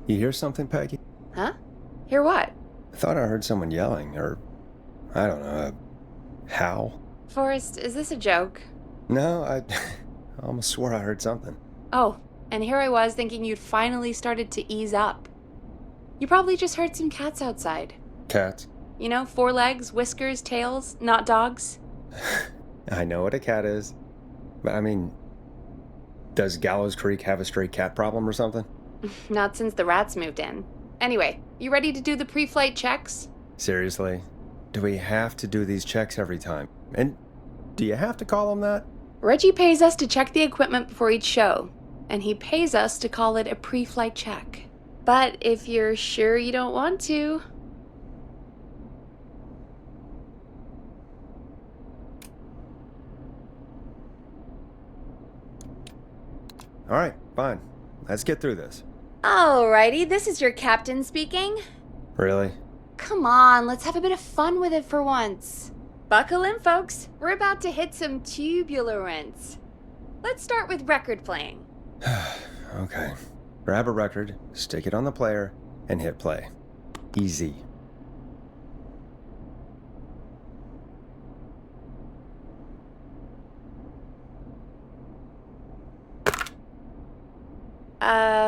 You hear something, Peggy? Huh? Hear what? I thought I heard someone yelling, or, I don't know, a howl. Forrest, is this a joke? No, I almost swore I heard something. Oh, and here I was thinking you'd finally started to ease up. You probably just heard some cats outside. Cats? You know, 4 legs, whiskers, tails, not dogs. I know what a cat is. But I mean, does Gallows Creek have a stray cat problem or something? Not since the rats moved in. Anyway, you ready to do the pre-flight checks? Seriously? Do we have to do these checks every time? And do you have to call them that? Reggie pays us to check the equipment before each show, and he pays us to call it a pre-flight check. But if you're sure you don't want to... All right, fine. Let's get through this. Alrighty, this is your captain speaking. Really? Come on, let's have a bit of fun with it for once. Buckle in, folks. We're about to hit some tubulance. Let's start with record playing. Okay. Grab a record, stick it on the player, and hit play. Easy.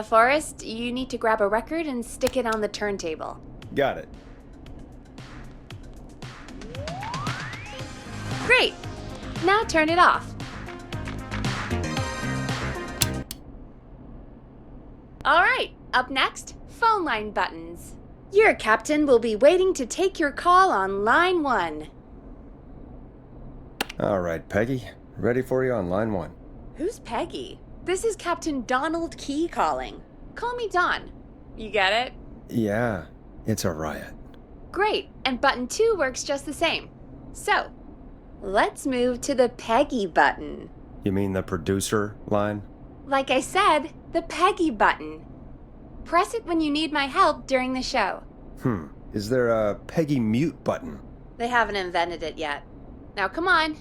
Forrest, you need to grab a record and stick it on the turntable. Got it. Great! Now turn it off. Alright, up next, phone line buttons. Your captain will be waiting to take your call on line 1. All right, Peggy. Ready for you on line 1. Who's Peggy? This is Captain Donald Key calling. Call me Don. You get it? Yeah, it's a riot. Great, and button 2 works just the same. So, let's move to the Peggy button. You mean the producer line? Like I said, the Peggy button. Press it when you need my help during the show. Is there a Peggy mute button? They haven't invented it yet. Now come on.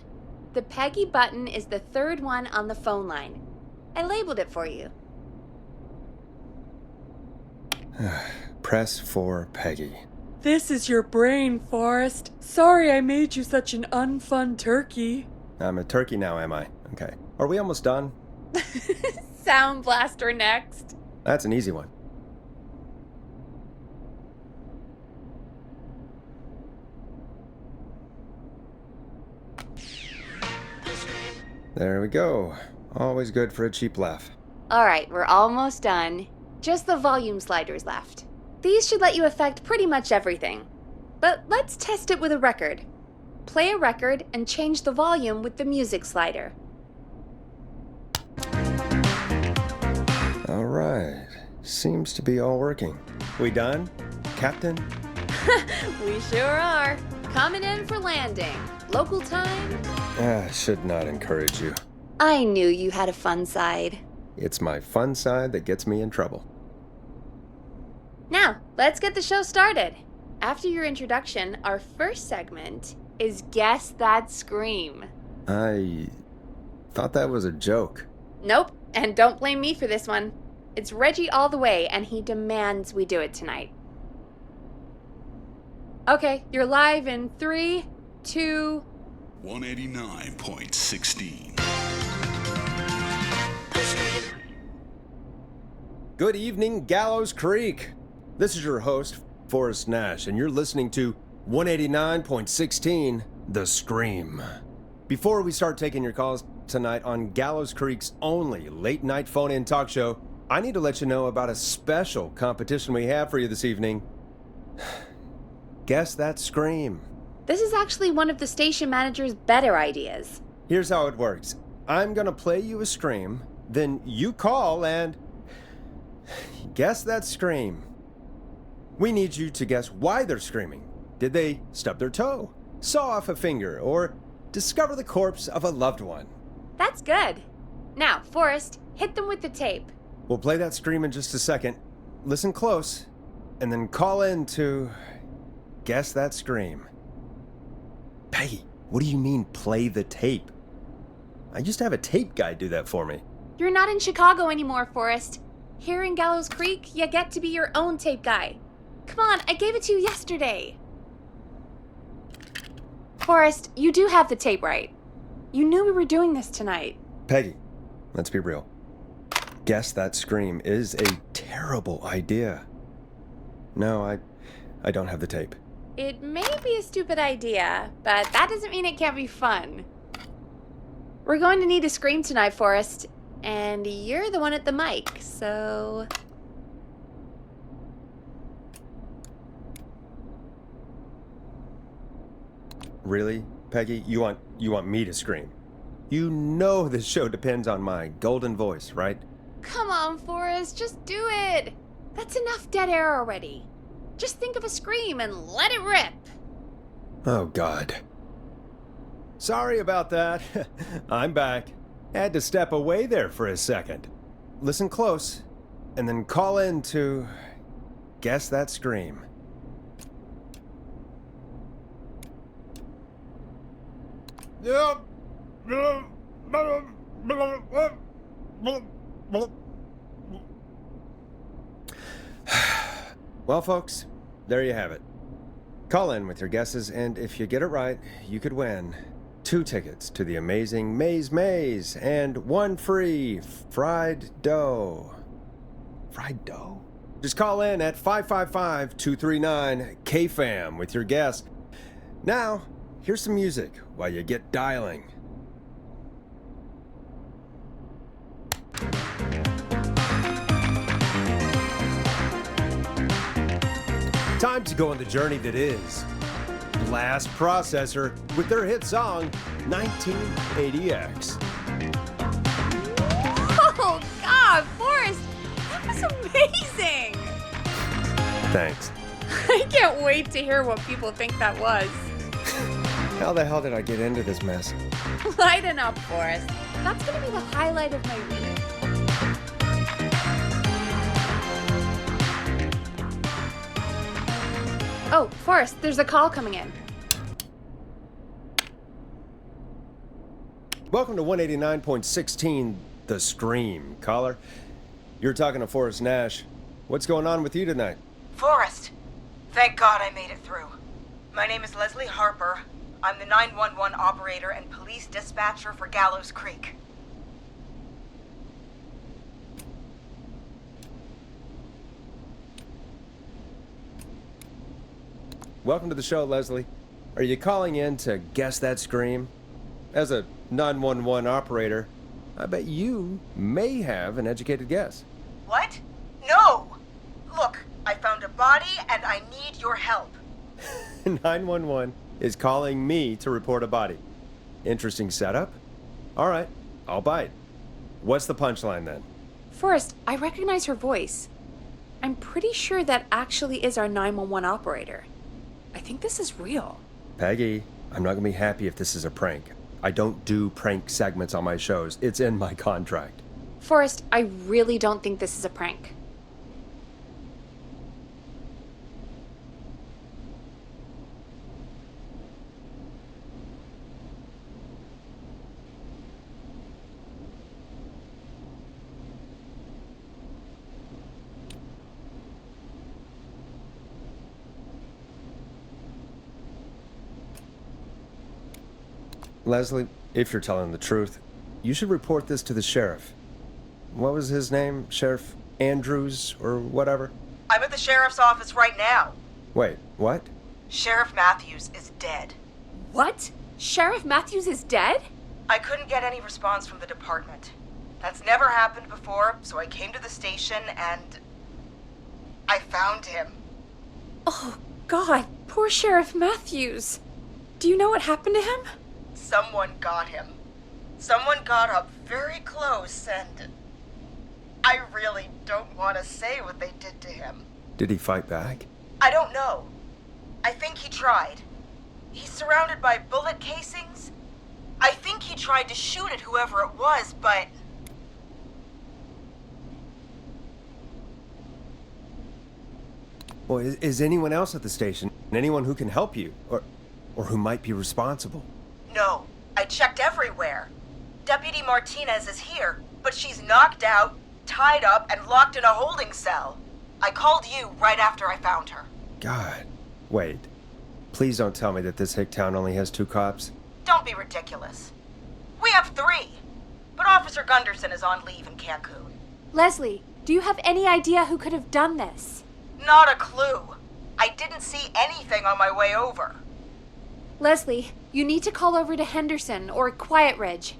The Peggy button is the 3rd one on the phone line. I labeled it for you. Press for Peggy. This is your brain, Forrest. Sorry I made you such an unfun turkey. I'm a turkey now, am I? Okay. Are we almost done? Sound Blaster next. That's an easy one. There we go. Always good for a cheap laugh. Alright, we're almost done. Just the volume sliders left. These should let you affect pretty much everything. But let's test it with a record. Play a record and change the volume with the music slider. All right. Seems to be all working. We done, Captain? We sure are. Coming in for landing. Local time? I should not encourage you. I knew you had a fun side. It's my fun side that gets me in trouble. Now, let's get the show started. After your introduction, our first segment is Guess That Scream. I thought that was a joke. Nope, and don't blame me for this one. It's Reggie all the way, and he demands we do it tonight. Okay, you're live in 3, 2... 189.16. Good evening, Gallows Creek. This is your host, Forrest Nash, and you're listening to 189.16, The Scream. Before we start taking your calls tonight on Gallows Creek's only late-night phone-in talk show, I need to let you know about a special competition we have for you this evening. Guess That Scream. This is actually one of the station manager's better ideas. Here's how it works. I'm gonna play you a scream, then you call and guess that scream. We need you to guess why they're screaming. Did they stub their toe, saw off a finger, or discover the corpse of a loved one? That's good. Now, Forrest, hit them with the tape. We'll play that scream in just a second. Listen close, and then call in to guess that scream. Peggy, what do you mean play the tape? I used to have a tape guy do that for me. You're not in Chicago anymore, Forrest. Here in Gallows Creek, you get to be your own tape guy. Come on, I gave it to you yesterday. Forrest, you do have the tape right. You knew we were doing this tonight. Peggy, let's be real. Guess That Scream is a terrible idea. No, I don't have the tape. It may be a stupid idea, but that doesn't mean it can't be fun. We're going to need a scream tonight, Forrest, and you're the one at the mic, so... Really, Peggy? You want me to scream? You know this show depends on my golden voice, right? Come on, Forrest, just do it. That's enough dead air already. Just think of a scream and let it rip. Oh, God. Sorry about that. I'm back. Had to step away there for a second. Listen close, and then call in to Guess That Scream. Well, folks, there you have it. Call in with your guesses, and if you get it right, you could win 2 tickets to the amazing Maze and 1 free fried dough. Fried dough? Just call in at 555-239-KFAM with your guess. Now, here's some music while you get dialing. Time to go on the journey that is Blast Processor with their hit song 1980X. Oh, God, Forrest, that was amazing. Thanks. I can't wait to hear what people think that was. How the hell did I get into this mess? Lighten up, Forrest. That's going to be the highlight of my week. Oh, Forrest, there's a call coming in. Welcome to 189.16, The Scream. Caller, you're talking to Forrest Nash. What's going on with you tonight? Forrest! Thank God I made it through. My name is Leslie Harper. I'm the 911 operator and police dispatcher for Gallows Creek. Welcome to the show, Leslie. Are you calling in to Guess That Scream? As a 911 operator, I bet you may have an educated guess. What? No! Look, I found a body and I need your help. 911 is calling me to report a body. Interesting setup. All right, I'll bite. What's the punchline then? Forrest, I recognize her voice. I'm pretty sure that actually is our 911 operator. I think this is real. Peggy, I'm not gonna be happy if this is a prank. I don't do prank segments on my shows. It's in my contract. Forrest, I really don't think this is a prank. Leslie, if you're telling the truth, you should report this to the sheriff. What was his name? Sheriff Andrews or whatever? I'm at the sheriff's office right now. Wait, what? Sheriff Matthews is dead. What? Sheriff Matthews is dead? I couldn't get any response from the department. That's never happened before, so I came to the station and I found him. Oh, God, poor Sheriff Matthews. Do you know what happened to him? Someone got him. Someone got up very close and I really don't want to say what they did to him. Did he fight back? I don't know. I think he tried. He's surrounded by bullet casings. I think he tried to shoot at whoever it was, but... Well, is anyone else at the station? Anyone who can help you? Or who might be responsible? No, I checked everywhere. Deputy Martinez is here, but she's knocked out, tied up and locked in a holding cell. I called you right after I found her. God. Wait. Please don't tell me that this hick town only has 2 cops. Don't be ridiculous. We have 3, but Officer Gunderson is on leave in Cancun. Leslie, do you have any idea who could have done this? Not a clue. I didn't see anything on my way over. Leslie, you need to call over to Henderson or Quiet Ridge.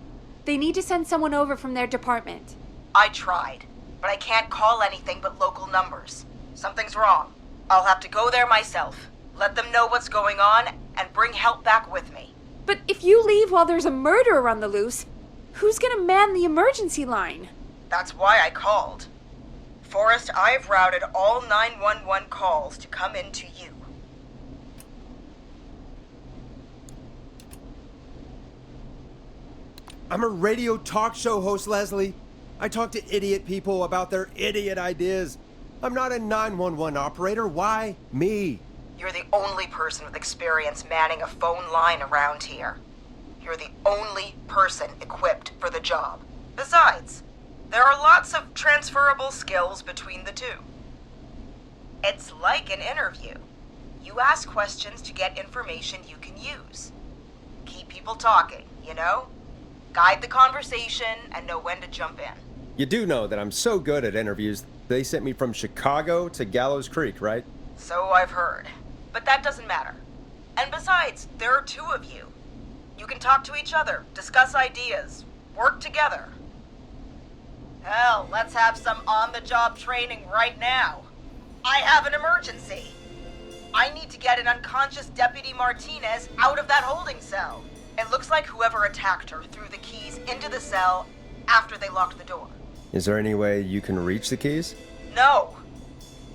They need to send someone over from their department. I tried, but I can't call anything but local numbers. Something's wrong. I'll have to go there myself, let them know what's going on, and bring help back with me. But if you leave while there's a murderer on the loose, who's gonna man the emergency line? That's why I called. Forrest, I've routed all 911 calls to come in to you. I'm a radio talk show host, Leslie. I talk to idiot people about their idiot ideas. I'm not a 911 operator. Why me? You're the only person with experience manning a phone line around here. You're the only person equipped for the job. Besides, there are lots of transferable skills between the two. It's like an interview. You ask questions to get information you can use. Keep people talking, you know? Guide the conversation and know when to jump in. You do know that I'm so good at interviews, they sent me from Chicago to Gallows Creek, right? So I've heard. But that doesn't matter. And besides, there are 2 of you. You can talk to each other, discuss ideas, work together. Hell, let's have some on-the-job training right now. I have an emergency. I need to get an unconscious Deputy Martinez out of that holding cell. It looks like whoever attacked her threw the keys into the cell after they locked the door. Is there any way you can reach the keys? No.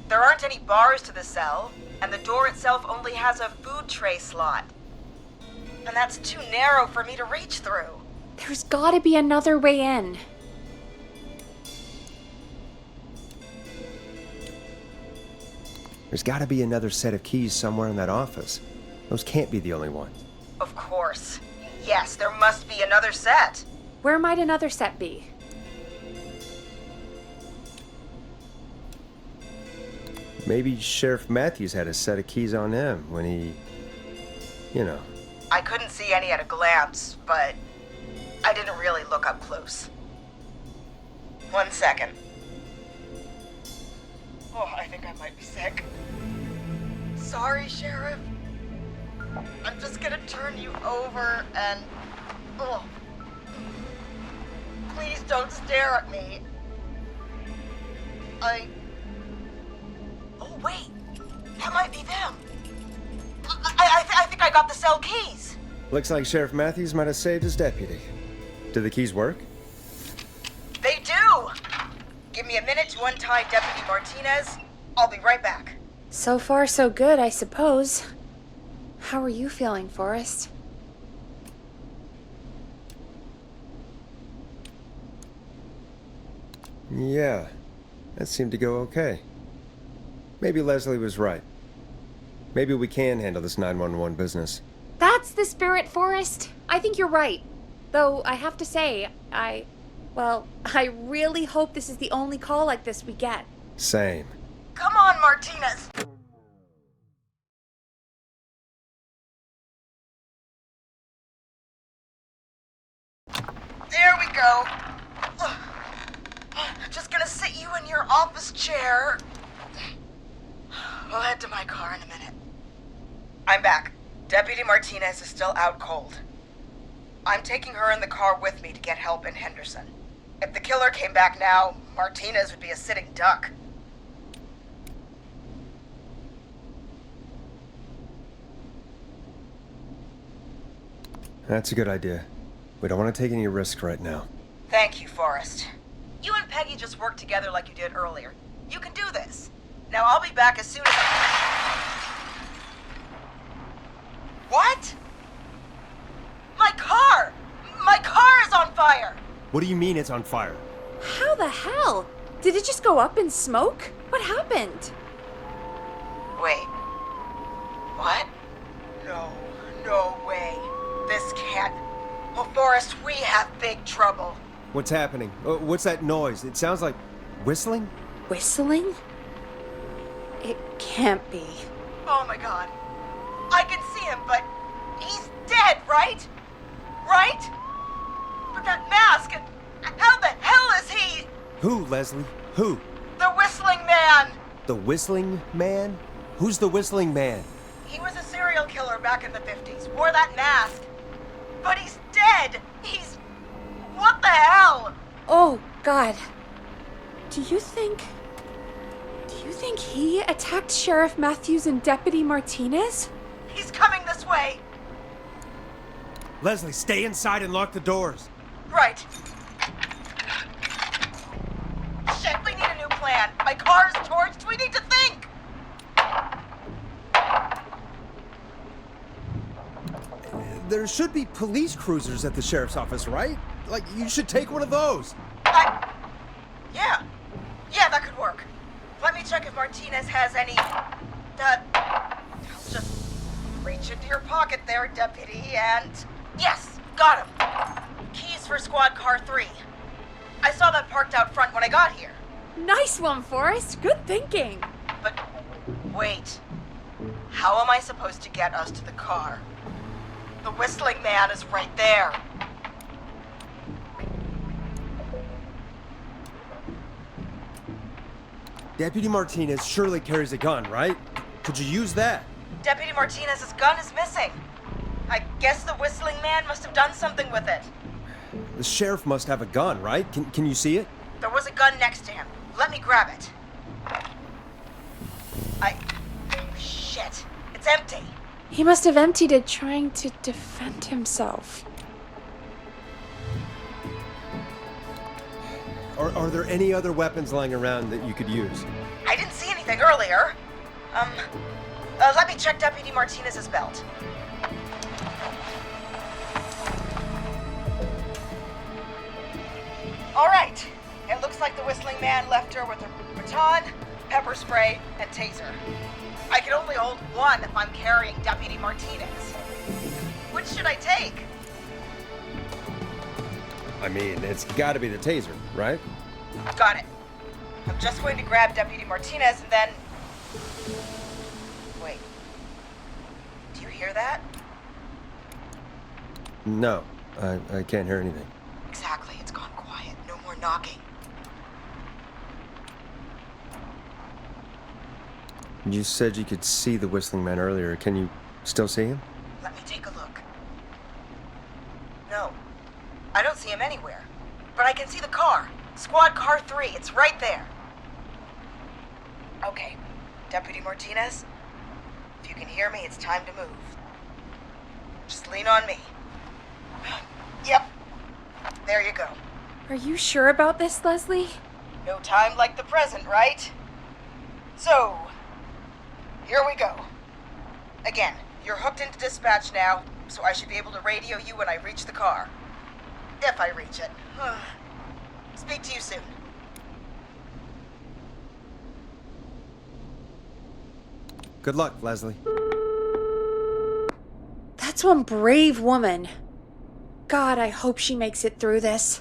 There aren't any bars to the cell, and the door itself only has a food tray slot. And that's too narrow for me to reach through. There's gotta be another way in. There's gotta be another set of keys somewhere in that office. Those can't be the only ones. Of course. Yes, there must be another set. Where might another set be? Maybe Sheriff Matthews had a set of keys on him when he... you know. I couldn't see any at a glance, but I didn't really look up close. 1 second. Oh, I think I might be sick. Sorry, Sheriff. I'm just gonna turn you over and... Oh. Please don't stare at me. Oh, wait. That might be them. I think I got the cell keys. Looks like Sheriff Matthews might have saved his deputy. Do the keys work? They do! Give me a minute to untie Deputy Martinez. I'll be right back. So far, so good, I suppose. How are you feeling, Forrest? Yeah, that seemed to go okay. Maybe Leslie was right. Maybe we can handle this 911 business. That's the spirit, Forrest. I think you're right. Though, I have to say, I really hope this is the only call like this we get. Same. Come on, Martinez! There we go. Just gonna sit you in your office chair. We'll head to my car in a minute. I'm back. Deputy Martinez is still out cold. I'm taking her in the car with me to get help in Henderson. If the killer came back now, Martinez would be a sitting duck. That's a good idea. We don't want to take any risk right now. Thank you, Forrest. You and Peggy just worked together like you did earlier. You can do this. Now I'll be back as soon as What? My car! My car is on fire! What do you mean it's on fire? How the hell? Did it just go up in smoke? What happened? Wait. What? No way. This can't... Oh, Forrest, we have big trouble. What's happening? What's that noise? It sounds like... whistling? Whistling? It can't be. Oh my god. I can see him, but he's dead, right? Right? But that mask, how the hell is he? Who, Leslie? Who? The Whistling Man! The Whistling Man? Who's the Whistling Man? He was a serial killer back in the 50s, wore that mask. But he's dead! He's... What the hell? Oh, God. Do you think he attacked Sheriff Matthews and Deputy Martinez? He's coming this way! Leslie, stay inside and lock the doors. Right. Shit, we need a new plan. My car's torched. We need to think. There should be police cruisers at the sheriff's office, right? Like, you should take one of those. Yeah. Yeah, that could work. Let me check if Martinez has any... Just reach into your pocket there, Deputy, and... Yes, got him. Keys for Squad Car 3. I saw that parked out front when I got here. Nice one, Forrest. Good thinking. But wait. How am I supposed to get us to the car? The Whistling Man is right there. Deputy Martinez surely carries a gun, right? Could you use that? Deputy Martinez's gun is missing. I guess the Whistling Man must have done something with it. The sheriff must have a gun, right? Can you see it? There was a gun next to him. Let me grab it. Shit. It's empty. He must have emptied it trying to defend himself. Are there any other weapons lying around that you could use? I didn't see anything earlier. Let me check Deputy Martinez's belt. All right. It looks like the Whistling Man left her with a baton, pepper spray, and taser. I can only hold one if I'm carrying Deputy Martinez. Which should I take? I mean, it's gotta be the taser, right? Got it. I'm just going to grab Deputy Martinez and then... Wait. Do you hear that? No, I can't hear anything. Exactly. It's gone quiet. No more knocking. You said you could see the Whistling Man earlier. Can you still see him? Let me take a look. No. I don't see him anywhere. But I can see the car. Squad Car 3. It's right there. Okay. Deputy Martinez, if you can hear me, it's time to move. Just lean on me. Yep. There you go. Are you sure about this, Leslie? No time like the present, right? So, here we go. Again, you're hooked into dispatch now, so I should be able to radio you when I reach the car. If I reach it. Speak to you soon. Good luck, Leslie. That's one brave woman. God, I hope she makes it through this.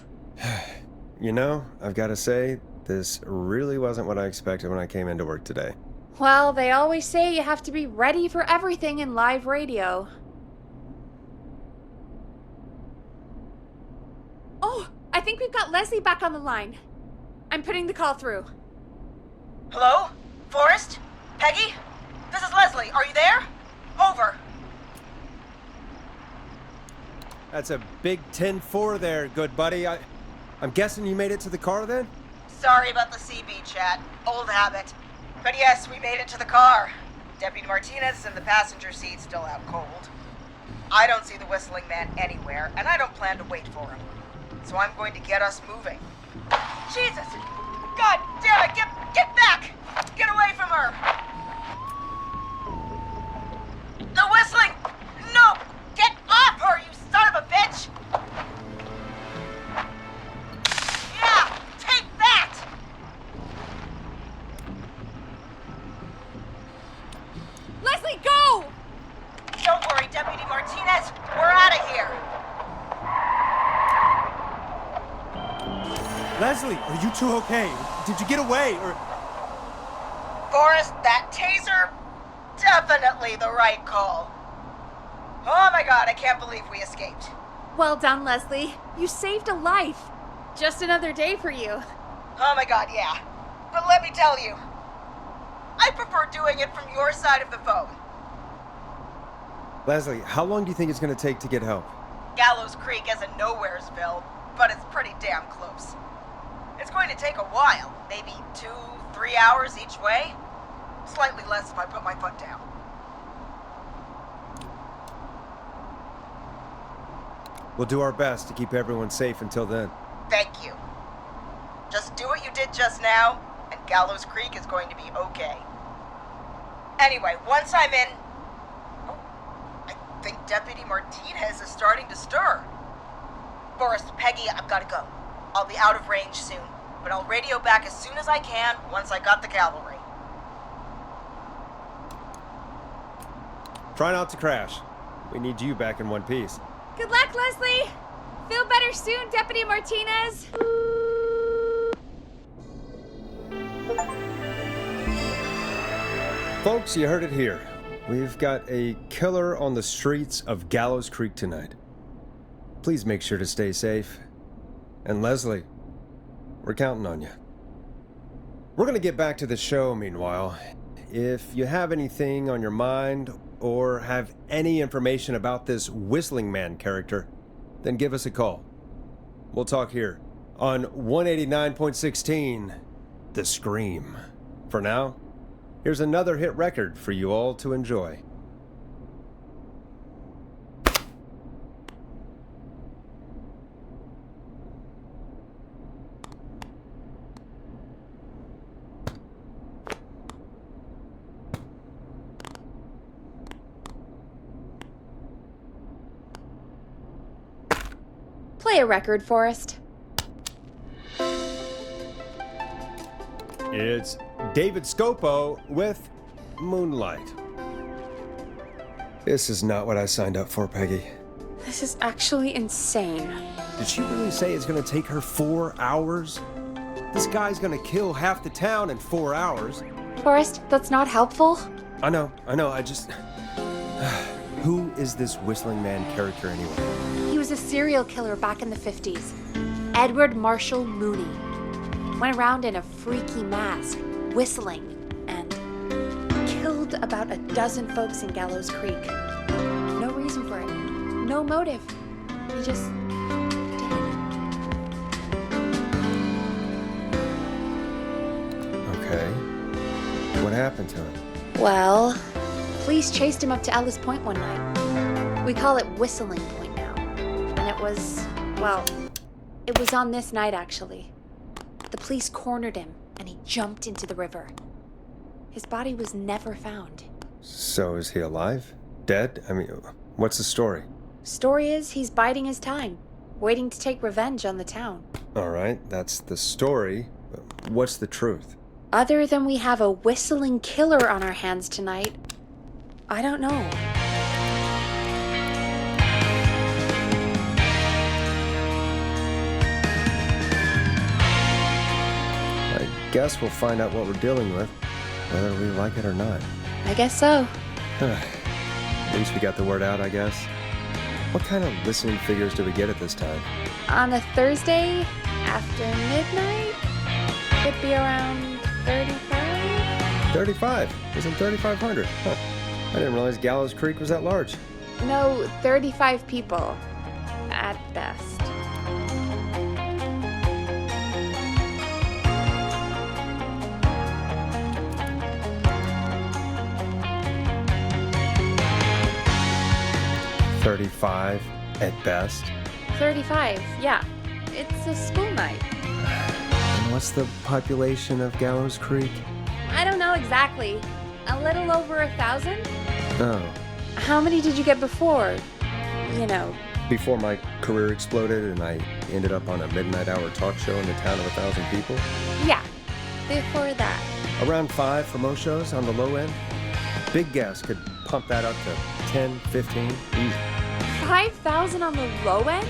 You know, I've gotta say, this really wasn't what I expected when I came into work today. Well, they always say you have to be ready for everything in live radio. Oh, I think we've got Leslie back on the line. I'm putting the call through. Hello? Forrest? Peggy? This is Leslie. Are you there? Over. That's a big 10-4 there, good buddy. I'm guessing you made it to the car then? Sorry about the CB chat. Old habit. But yes, we made it to the car. Deputy Martinez is in the passenger seat, still out cold. I don't see the Whistling Man anywhere, and I don't plan to wait for him. So I'm going to get us moving. Jesus! God damn it! Get back! Get away from her! The Whistling! No! Get off her, you son of a bitch! Yeah! Take that! Leslie, go! Don't worry, Deputy Martinez. We're out of here. Leslie, are you two okay? Did you get away, or... Forrest, that taser? Definitely the right call. Oh my god, I can't believe we escaped. Well done, Leslie. You saved a life. Just another day for you. Oh my god, yeah. But let me tell you, I prefer doing it from your side of the phone. Leslie, how long do you think it's going to take to get help? Gallows Creek isn't Nowheresville, but it's pretty damn close. It's going to take a while, maybe 2-3 hours each way. Slightly less if I put my foot down. We'll do our best to keep everyone safe until then. Thank you. Just do what you did just now, and Gallows Creek is going to be okay. Anyway, once I'm in... Oh, I think Deputy Martinez is starting to stir. Forrest, Peggy, I've got to go. I'll be out of range soon, but I'll radio back as soon as I can once I got the cavalry. Try not to crash. We need you back in one piece. Good luck, Leslie. Feel better soon, Deputy Martinez. Folks, you heard it here. We've got a killer on the streets of Gallows Creek tonight. Please make sure to stay safe. And Leslie, we're counting on you. We're going to get back to the show meanwhile. If you have anything on your mind or have any information about this Whistling Man character, then give us a call. We'll talk here on 189.16, The Scream. For now, here's another hit record for you all to enjoy. Play a record, Forrest. It's David Scopo with Moonlight. This is not what I signed up for, Peggy. This is actually insane. Did she really say it's gonna take her 4 hours? This guy's gonna kill half the town in 4 hours. Forrest, that's not helpful. I know, I just... Who is this Whistling Man character anyway? He was a serial killer back in the 50s. Edward Marshall Mooney. Went around in a freaky mask, whistling, and killed about a dozen folks in Gallows Creek. No reason for it. No motive. He just did it. Okay. What happened to him? Well, police chased him up to Ellis Point one night. We call it Whistling Point now. And it was on this night actually. The police cornered him and he jumped into the river. His body was never found. So is he alive? Dead? I mean, what's the story? Story is he's biding his time, waiting to take revenge on the town. All right, that's the story. But what's the truth? Other than we have a whistling killer on our hands tonight, I don't know. I guess we'll find out what we're dealing with, whether we like it or not. I guess so. At least we got the word out, I guess. What kind of listening figures do we get at this time? On a Thursday after midnight, could be around 35? 35. Isn't 3,500? Huh. I didn't realize Gallows Creek was that large. No, 35 people. At best. $35 at best. 35, yeah. It's a school night. And what's the population of Gallows Creek? I don't know exactly. A little over 1,000? Oh. How many did you get before? You know. Before my career exploded and I ended up on a midnight hour talk show in the town of 1,000 people? Yeah. Before that. Around 5 for most shows on the low end. Big gas could pump that up to 10, 15, easy. 5,000 on the low end?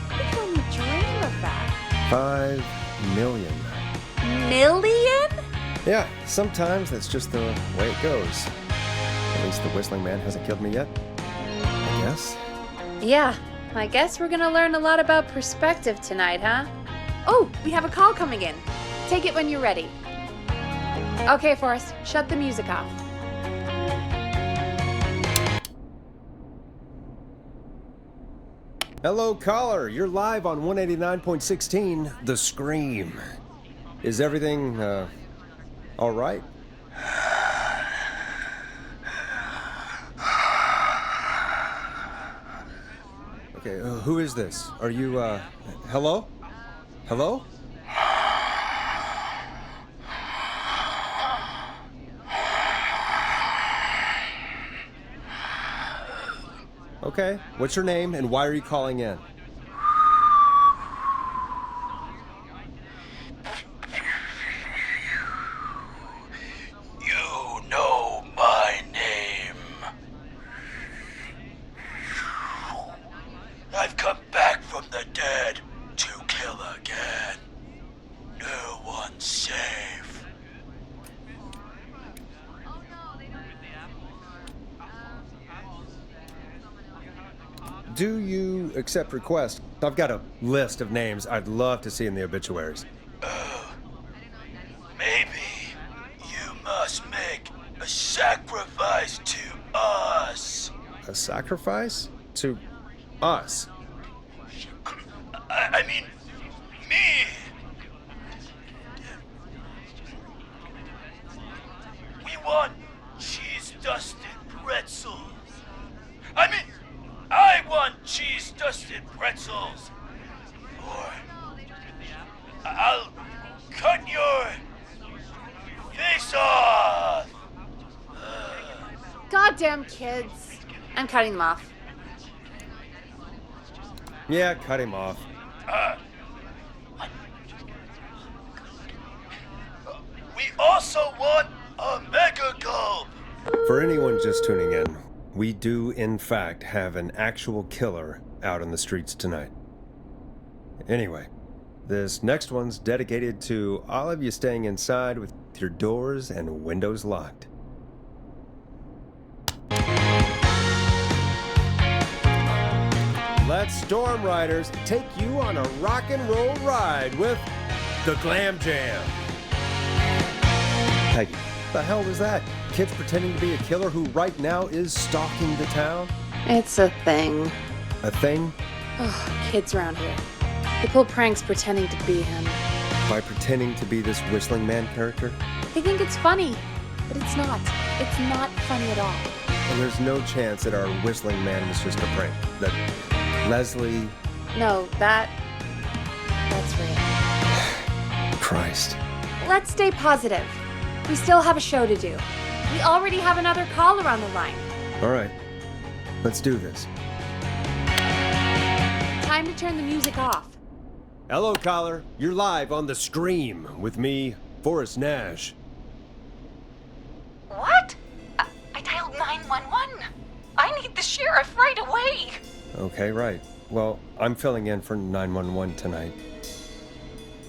I can only dream of that. 5, million. Million? Yeah, sometimes that's just the way it goes. At least the Whistling Man hasn't killed me yet, I guess. Yeah, I guess we're gonna learn a lot about perspective tonight, huh? Oh, we have a call coming in. Take it when you're ready. Okay, Forrest, shut the music off. Hello, caller. You're live on 189.16, The Scream. Is everything, all right? Okay, who is this? Are you, hello? Hello? Okay, what's your name and why are you calling in? You know my name. I've come back from the dead to kill again. No one's safe. Do you accept requests? I've got a list of names I'd love to see in the obituaries. Maybe you must make a sacrifice to us. A sacrifice? To us? I mean, me. We want cheese-dusted pretzels. I want cheese-dusted pretzels. Or I'll cut your face off. Goddamn kids. I'm cutting them off. Yeah, cut him off. We also want a mega gulp. For anyone just tuning in, we do, in fact, have an actual killer out on the streets tonight. Anyway, this next one's dedicated to all of you staying inside with your doors and windows locked. Let Storm Riders take you on a rock and roll ride with the Glam Jam. Peggy, the hell was that? Kids pretending to be a killer who right now is stalking the town? It's a thing. A thing? Oh, kids around here. They pull pranks pretending to be him. By pretending to be this Whistling Man character? They think it's funny, but it's not. It's not funny at all. And there's no chance that our Whistling Man was just a prank. That Leslie... No, that's real. Christ. Let's stay positive. We still have a show to do. We already have another caller on the line. All right. Let's do this. Time to turn the music off. Hello, caller. You're live on The Scream with me, Forrest Nash. What? I dialed 911. I need the sheriff right away. Okay, right. Well, I'm filling in for 911 tonight.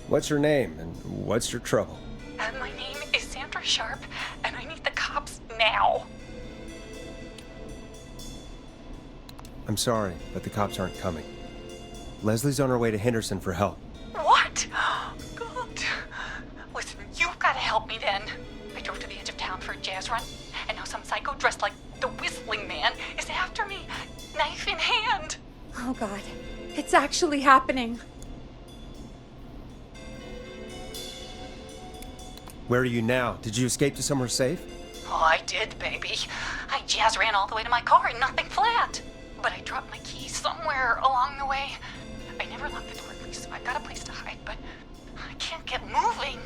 What's your name and what's your trouble? My name is Sandra Sharp, and I need the cops now. I'm sorry, but the cops aren't coming. Leslie's on her way to Henderson for help. What? God. Listen, you've got to help me then. I drove to the edge of town for a jazz run, and now some psycho dressed like the Whistling Man is after me, knife in hand. Oh, God. It's actually happening. Where are you now? Did you escape to somewhere safe? Oh, I did, baby. I jazz ran all the way to my car and nothing flat. But I dropped my keys somewhere along the way. I never locked the door, please, so I've got a place to hide, but I can't get moving.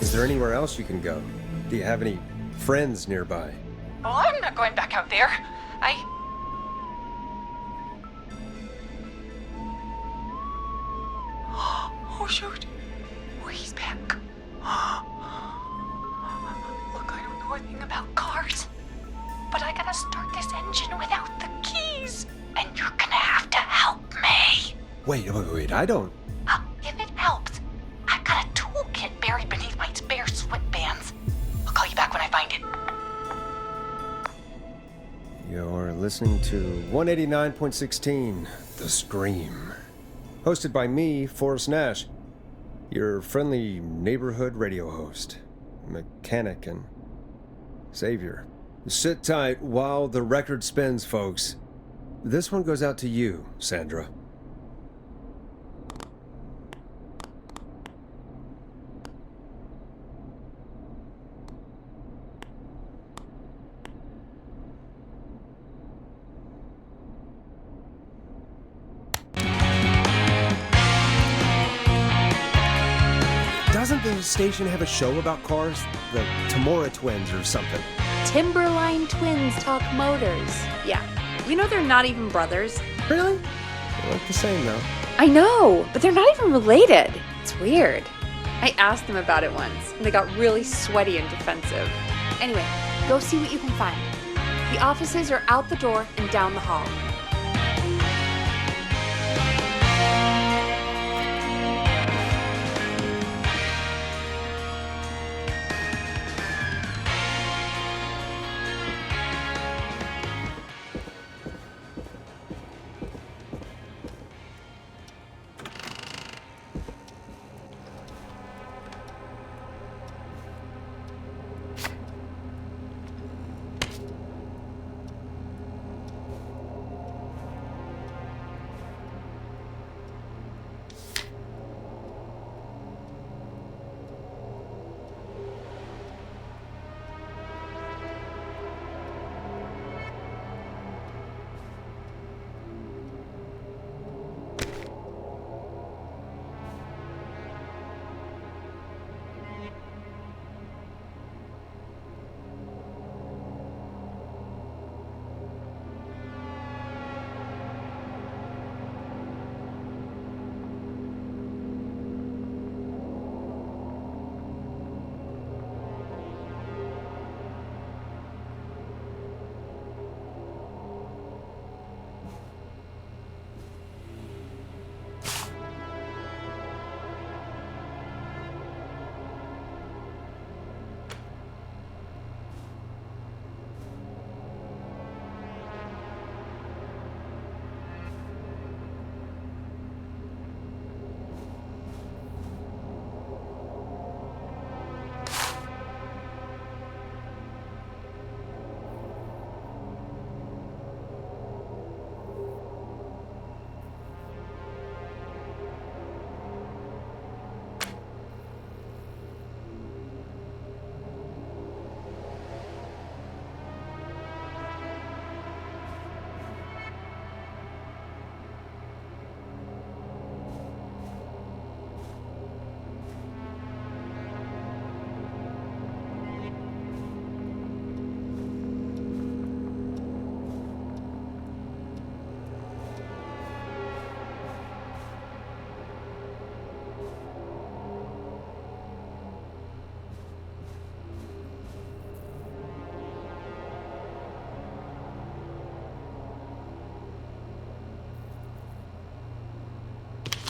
Is there anywhere else you can go? Do you have any friends nearby? Oh, I'm not going back out there. Oh, shoot. Oh, he's back. Look, I don't know a thing about cars. but I gotta start this engine without the keys. And you're gonna have to help me. Wait, I don't... If it helps, I've got a toolkit buried beneath my spare sweatbands. I'll call you back when I find it. You're listening to 189.16, The Scream. Hosted by me, Forrest Nash, your friendly neighborhood radio host, mechanic, and savior. Sit tight while the record spins, folks. This one goes out to you, Sandra. Doesn't the station have a show about cars? The Tamora twins or something? Timberline Twins Talk Motors. Yeah. You know they're not even brothers. Really? They look the same, though. I know, but they're not even related. It's weird. I asked them about it once, and they got really sweaty and defensive. Anyway, go see what you can find. The offices are out the door and down the hall.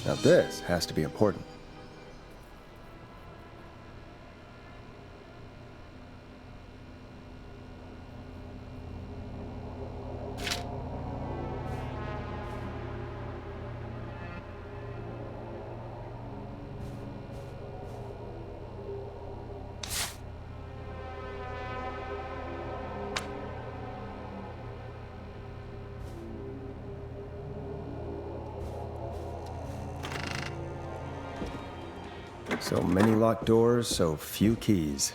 Now this has to be important. So many locked doors, so few keys.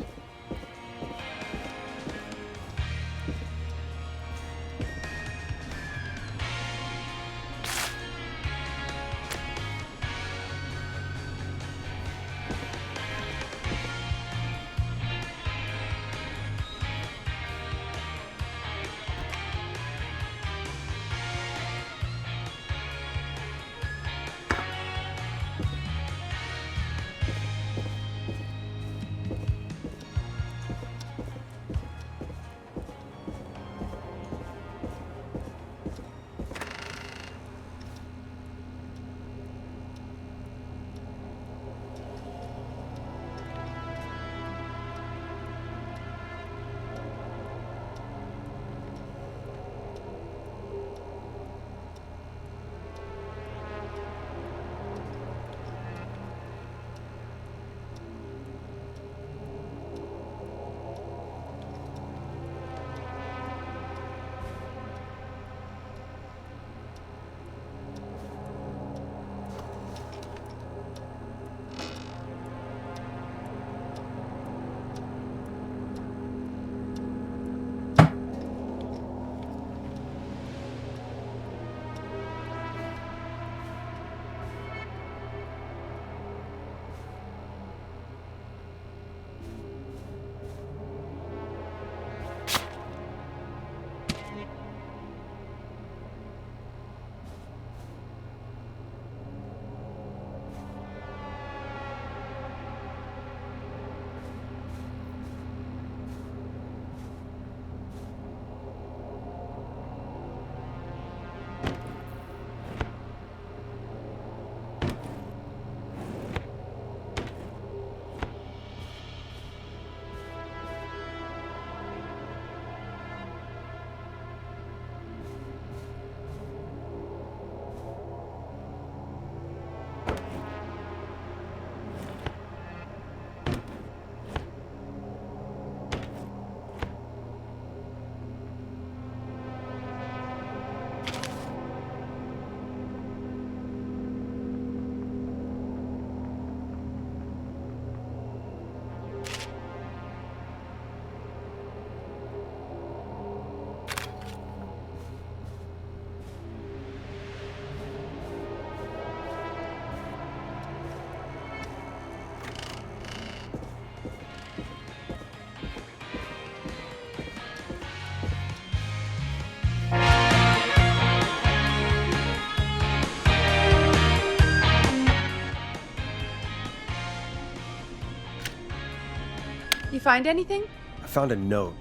You find anything? I found a note.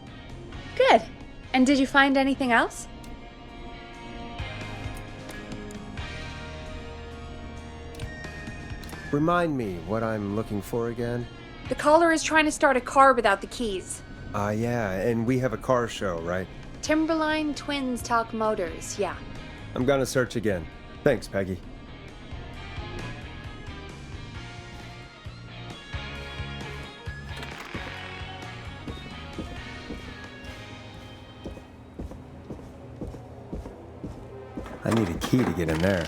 Good. And did you find anything else? Remind me what I'm looking for again? The caller is trying to start a car without the keys. Yeah, and we have a car show, right? Timberline Twins Talk Motors, yeah. I'm gonna search again. Thanks, Peggy. I need a key to get in there.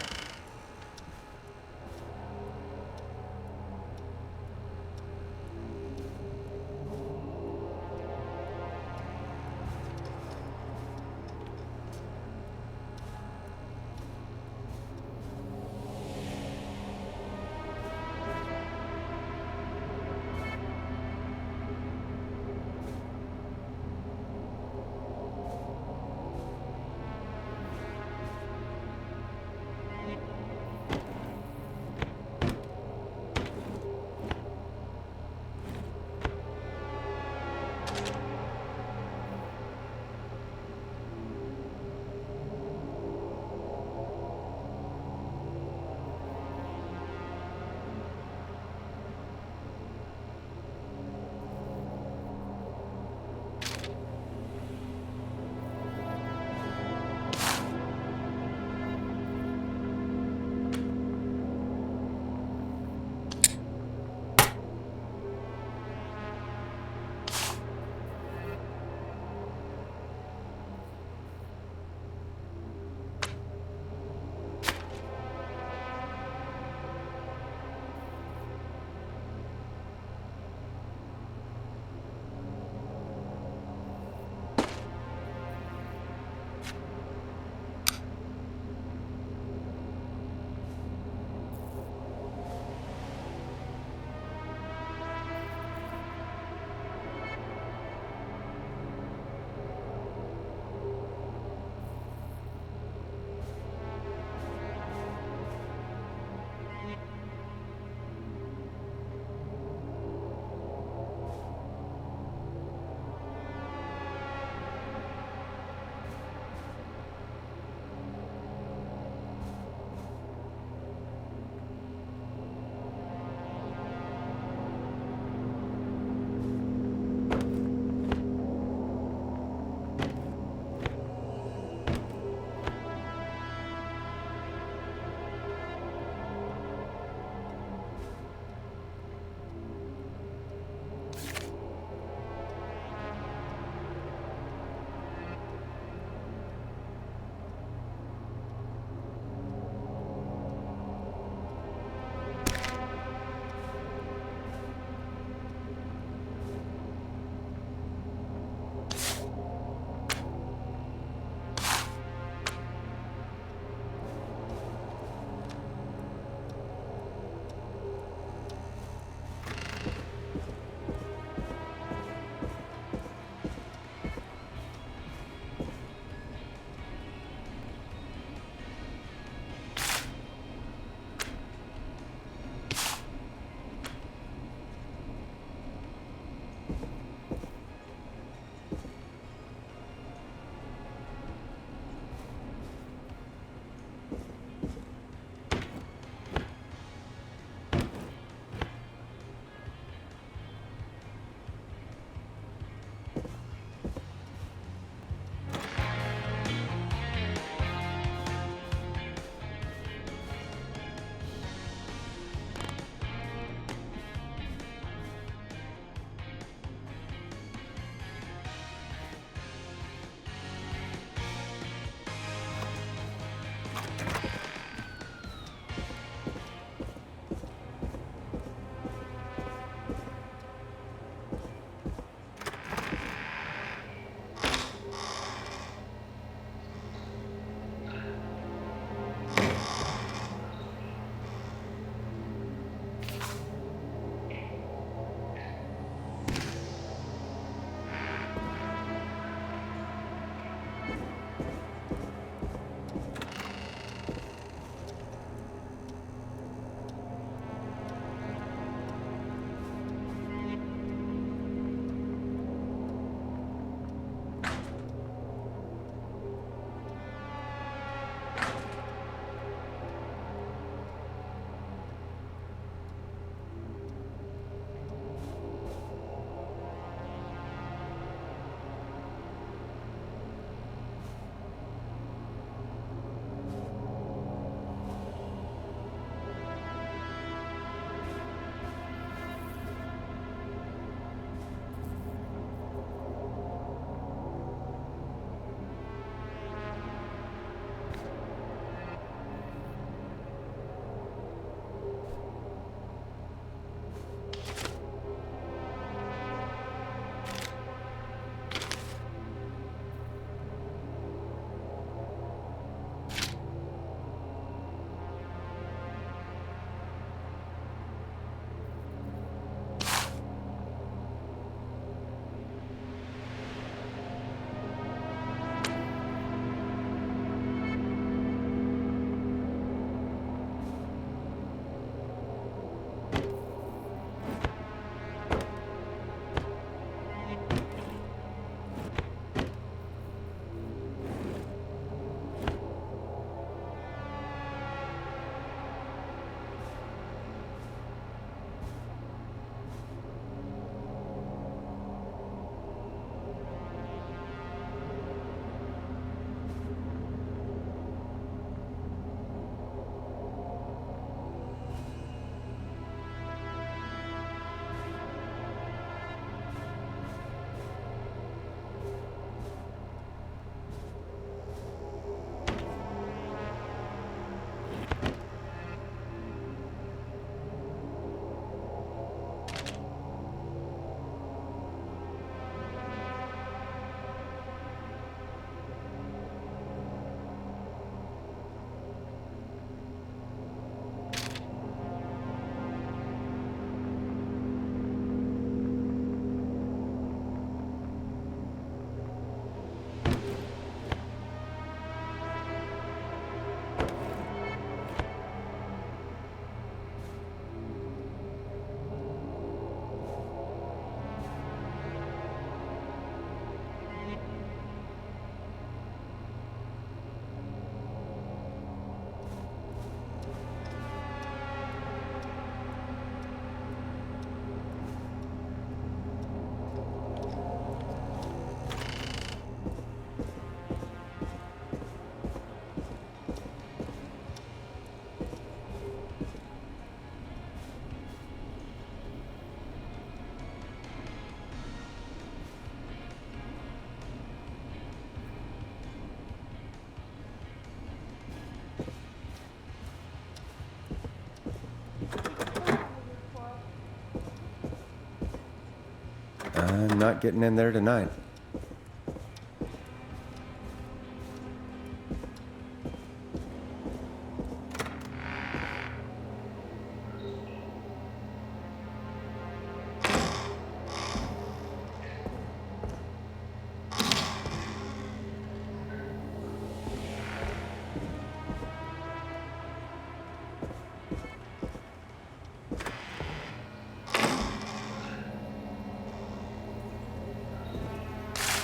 not getting in there tonight.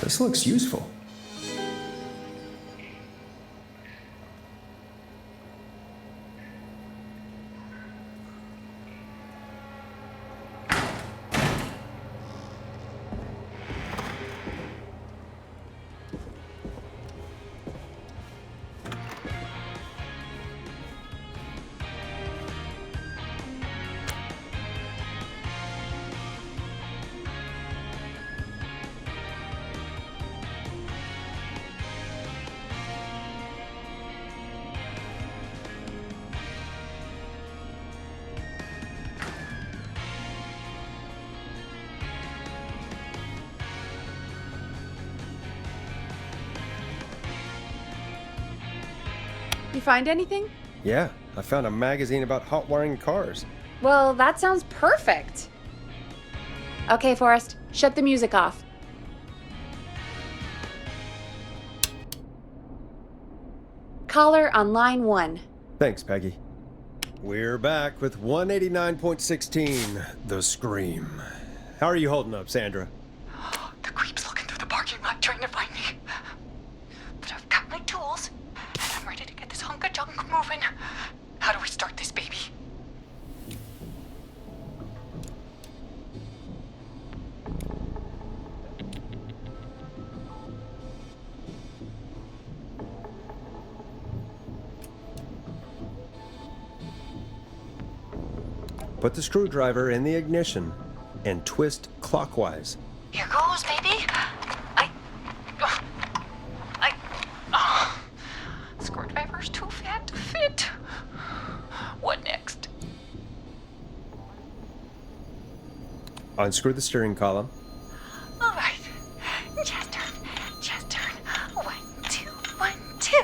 This looks useful. You find anything? Yeah, I found a magazine about hot wiring cars. Well, that sounds perfect. Okay, Forrest, shut the music off. Caller on line 1. Thanks, Peggy. We're back with 189.16, The Scream. How are you holding up, Sandra? The creep's looking through the parking lot trying to find me. But I've got my tools, and I'm ready to get this hunk of junk moving. How do we start this baby? Put the screwdriver in the ignition and twist clockwise. Here goes, baby. Screwdriver's too fat to fit. What next? Unscrew the steering column. All right. Just turn. Just turn. 1, 2, 1, 2.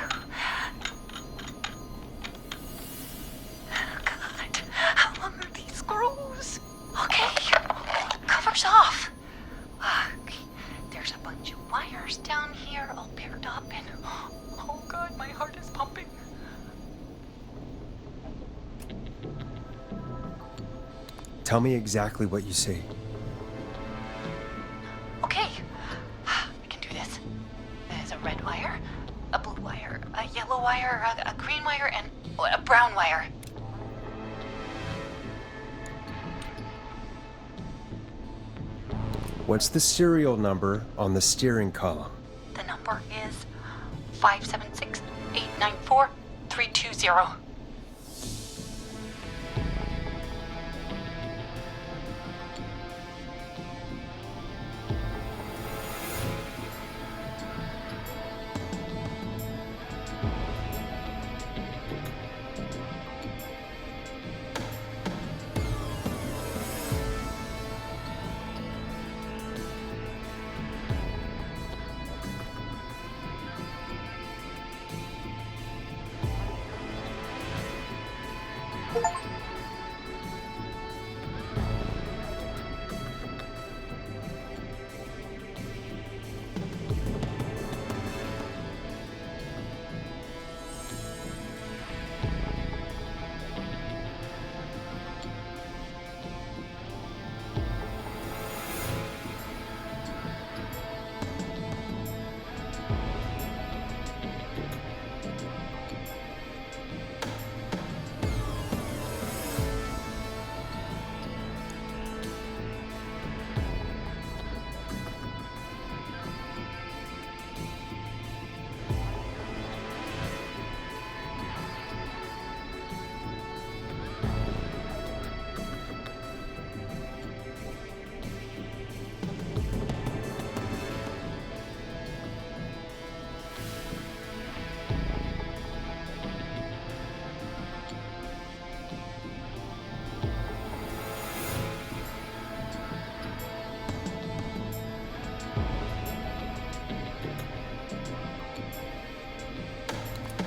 Oh, God. How long are these screws? Okay. Cover's off. Okay. There's a bunch of wires down here all paired up and... Oh, God, my heart is pumping. Tell me exactly what you see. Okay, I can do this. There's a red wire, a blue wire, a yellow wire, a green wire, and a brown wire. What's the serial number on the steering column? The number is 576-894-320.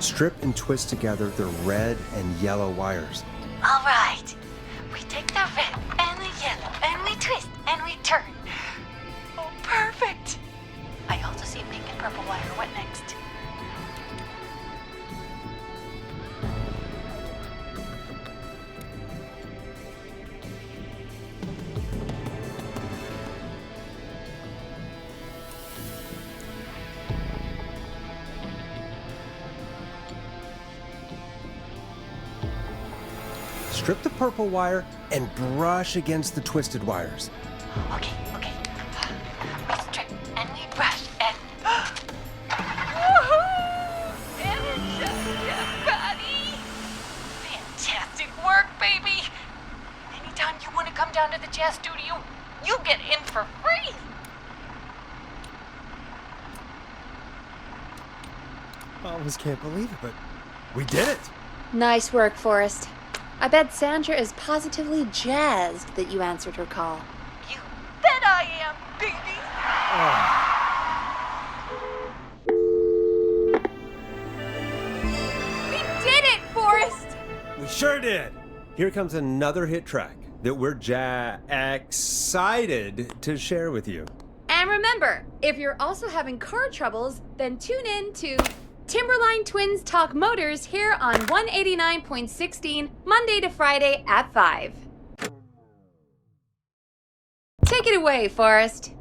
strip and twist together the red and yellow wires. All right. We take the red and the yellow and we twist and we turn. Oh, perfect. I also see pink and purple wire. What next? Strip the purple wire and brush against the twisted wires. Okay. We strip and we brush and... Woohoo! And it's just everybody! Fantastic work, baby! Anytime you want to come down to the jazz studio, you get in for free! I almost can't believe it, but we did it! Nice work, Forrest. I bet Sandra is positively jazzed that you answered her call. You bet I am, baby! We did it, Forrest! We sure did! Here comes another hit track that we're excited to share with you. And remember, if you're also having car troubles, then tune in to Timberline Twins Talk Motors here on 189.16, Monday to Friday at 5. Take it away, Forrest.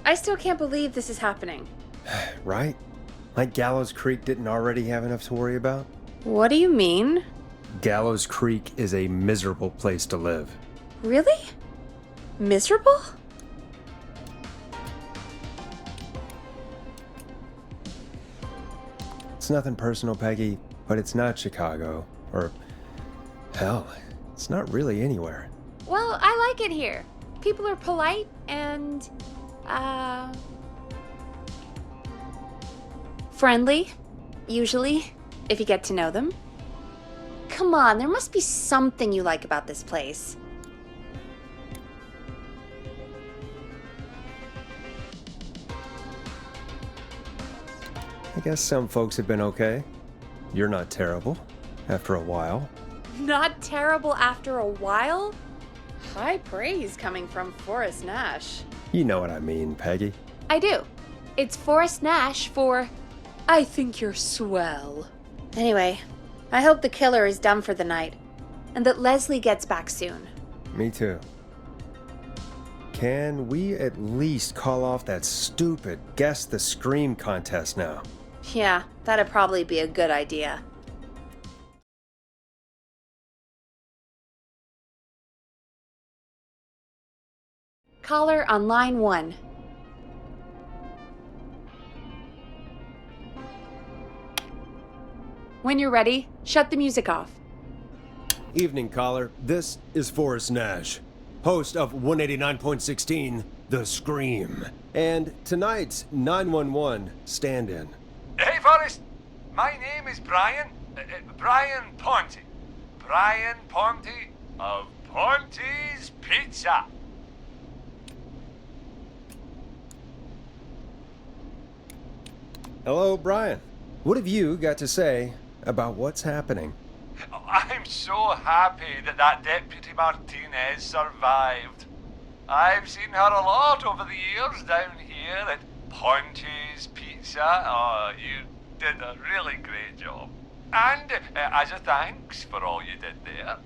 I still can't believe this is happening. Right? Like Gallows Creek didn't already have enough to worry about? What do you mean? Gallows Creek is a miserable place to live. Really? Miserable? It's nothing personal, Peggy, but it's not Chicago. Or, hell, it's not really anywhere. Well, I like it here. People are polite and, friendly, usually, if you get to know them. Come on, there must be something you like about this place. I guess some folks have been okay. You're not terrible, after a while. Not terrible after a while? High praise coming from Forrest Nash. You know what I mean, Peggy. I do. It's Forrest Nash for I think you're swell. Anyway, I hope the killer is done for the night, and that Leslie gets back soon. Me too. Can we at least call off that stupid Guess the Scream contest now? Yeah, that'd probably be a good idea. Caller on line 1. When you're ready, shut the music off. Evening, caller. This is Forrest Nash, host of 189.16, The Scream, and tonight's 911 stand-in. Hey, Forrest. My name is Brian. Brian Ponte. Brian Ponte of Ponte's Pizza. Hello, Brian. What have you got to say about what's happening? I'm so happy that Deputy Martinez survived. I've seen her a lot over the years down here at Ponte's Pizza. Oh, you did a really great job. And as a thanks for all you did there,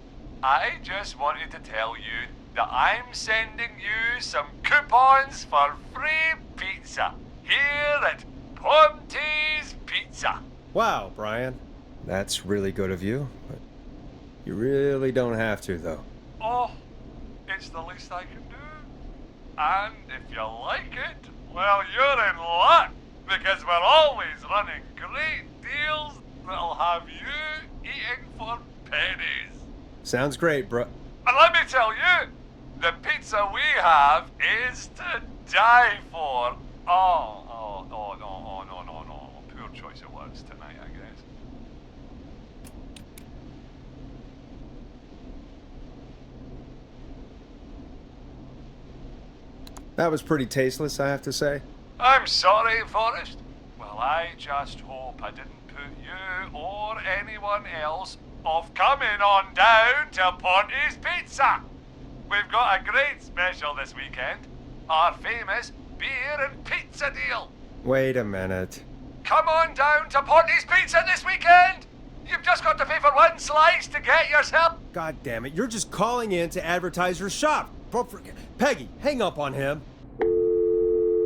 I just wanted to tell you that I'm sending you some coupons for free pizza here at Ponte's Pizza. Wow, Brian. That's really good of you, but you really don't have to, though. Oh, it's the least I can do. And if you like it, well, you're in luck, because we're always running great deals that'll have you eating for pennies. Sounds great, bro. And let me tell you, the pizza we have is to die for. No. Poor choice of words tonight, I guess. That was pretty tasteless, I have to say. I'm sorry, Forrest. Well, I just hope I didn't put you or anyone else off coming on down to Ponty's Pizza. We've got a great special this weekend. Our famous beer and pizza deal. Wait a minute. Come on down to Ponty's Pizza this weekend. You've just got to pay for one slice to get yourself. God damn it, you're just calling in to advertise your shop. Peggy, hang up on him.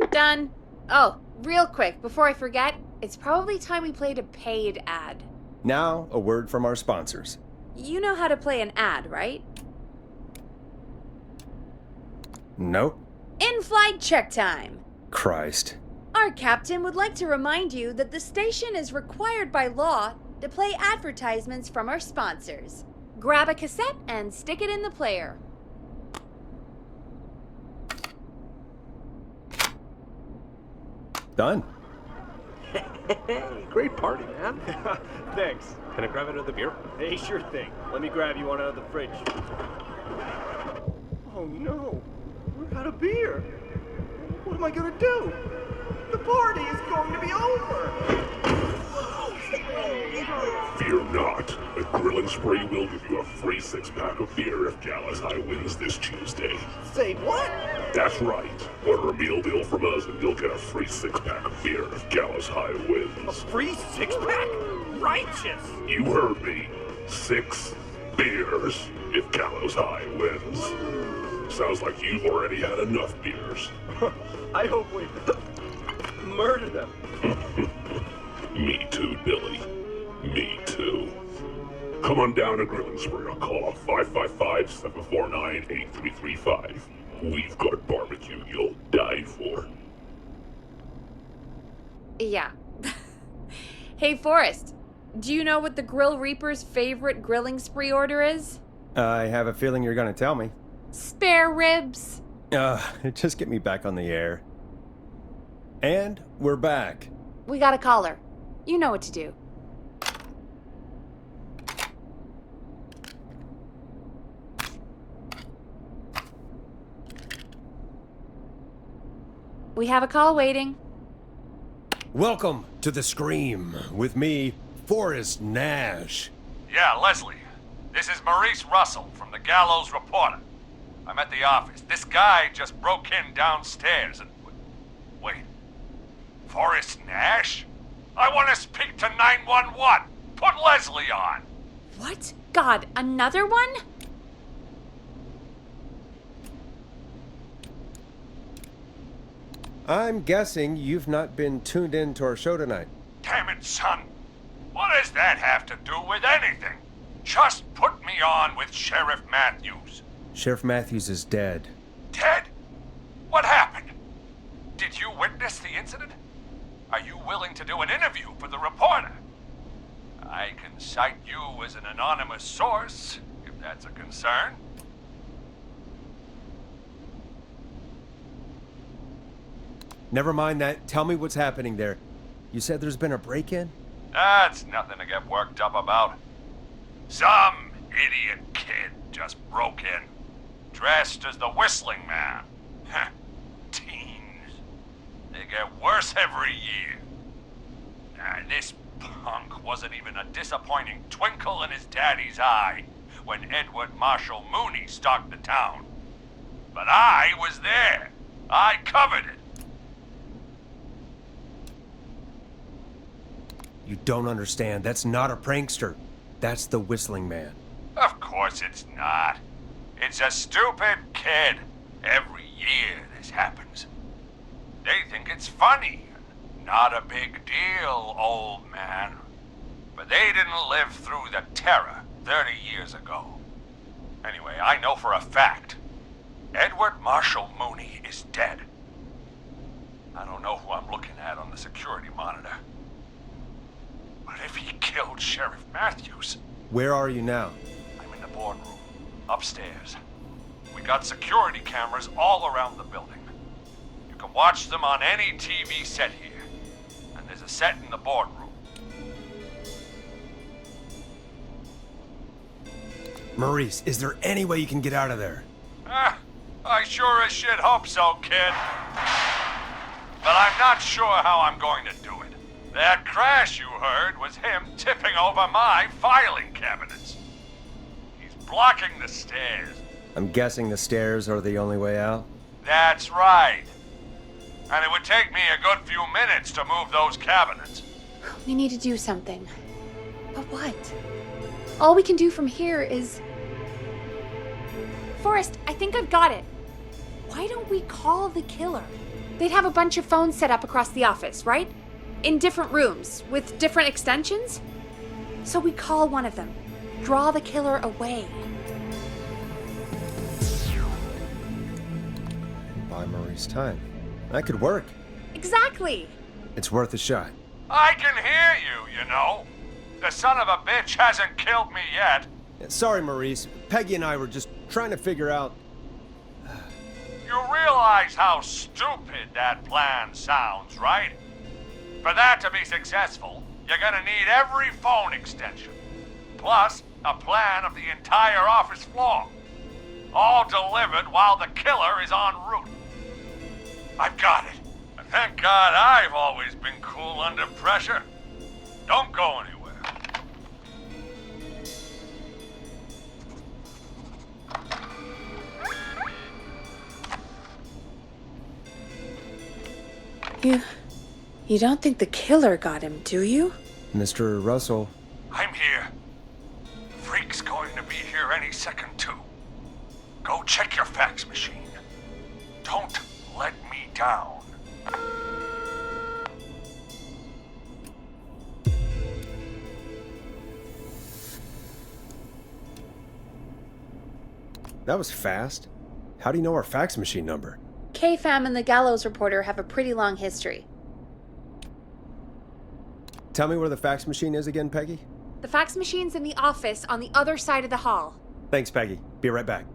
Done. Oh, real quick, before I forget, it's probably time we played a paid ad. Now, a word from our sponsors. You know how to play an ad, right? Nope. In-flight check time. Christ. Our captain would like to remind you that the station is required by law to play advertisements from our sponsors. Grab a cassette and stick it in the player. Done. Great party, man. Thanks. Can I grab another beer? Hey, sure thing. Let me grab you one out of the fridge. Oh no, we're out of beer. What am I gonna do? The party is going to be over. Fear not. A Grilling Spree will give you a free 6-pack of beer if Gallus High wins this Tuesday. Say what? That's right. Order a meal deal from us and you'll get a free 6-pack of beer if Gallus High A wins. free 6-pack? Righteous! You heard me. 6 beers if Gallows High wins. Sounds like you've already had enough beers. I hope we murder them. Me too, Billy. Me too. Come on down to Grilling Spree or call 555-749-8335. We've got barbecue you'll die for. Yeah. Hey, Forrest, do you know what the Grill Reaper's favorite grilling spree order is? I have a feeling you're gonna tell me. Spare ribs. Just get me back on the air. And we're back. We got a caller. You know what to do. We have a call waiting. Welcome to The Scream with me, Forrest Nash. Yeah, Leslie. This is Maurice Russell from the Gallows Reporter. I'm at the office. This guy just broke in downstairs and... Wait. Forrest Nash? I want to speak to 911. Put Leslie on. What? God, another one? I'm guessing you've not been tuned in to our show tonight. Damn it, son. What does that have to do with anything? Just put me on with Sheriff Matthews. Sheriff Matthews is dead. Dead? What happened? Did you witness the incident? Are you willing to do an interview for the reporter? I can cite you as an anonymous source, if that's a concern. Never mind that. Tell me what's happening there. You said there's been a break-in? That's nothing to get worked up about. Some idiot kid just broke in, dressed as the Whistling Man. Heh, teens. They get worse every year. This punk wasn't even a disappointing twinkle in his daddy's eye when Edward Marshall Mooney stalked the town. But I was there. I covered it. You don't understand. That's not a prankster. That's the Whistling Man. Of course it's not. It's a stupid kid. Every year this happens. They think it's funny. Not a big deal, old man. But they didn't live through the terror 30 years ago. Anyway, I know for a fact. Edward Marshall Mooney is dead. I don't know who I'm looking at on the security monitor. But if he killed Sheriff Matthews... Where are you now? I'm in the boardroom, upstairs. We got security cameras all around the building. You can watch them on any TV set here. And there's a set in the boardroom. Maurice, is there any way you can get out of there? I sure as shit hope so, kid. But I'm not sure how I'm going to do it. That crash you heard was him tipping over my filing cabinets. He's blocking the stairs. I'm guessing the stairs are the only way out? That's right. And it would take me a good few minutes to move those cabinets. We need to do something. But what? All we can do from here is... Forrest, I think I've got it. Why don't we call the killer? They'd have a bunch of phones set up across the office, right? In different rooms, with different extensions? So we call one of them. Draw the killer away. Buy Maurice time. That could work. Exactly! It's worth a shot. I can hear you, you know. The son of a bitch hasn't killed me yet. Sorry, Maurice. Peggy and I were just trying to figure out... You realize how stupid that plan sounds, right? For that to be successful, you're gonna need every phone extension. Plus, a plan of the entire office floor. All delivered while the killer is en route. I've got it. And thank God I've always been cool under pressure. Don't go anywhere. You don't think the killer got him, do you? Mr. Russell. I'm here. Freak's going to be here any second, too. Go check your fax machine. Don't let me down. That was fast. How do you know our fax machine number? KFAM and the Gallows Reporter have a pretty long history. Tell me where the fax machine is again, Peggy? The fax machine's in the office on the other side of the hall. Thanks, Peggy. Be right back.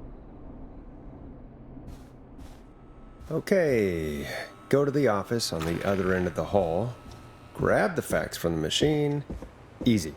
Okay. Go to the office on the other end of the hall. Grab the fax from the machine. Easy.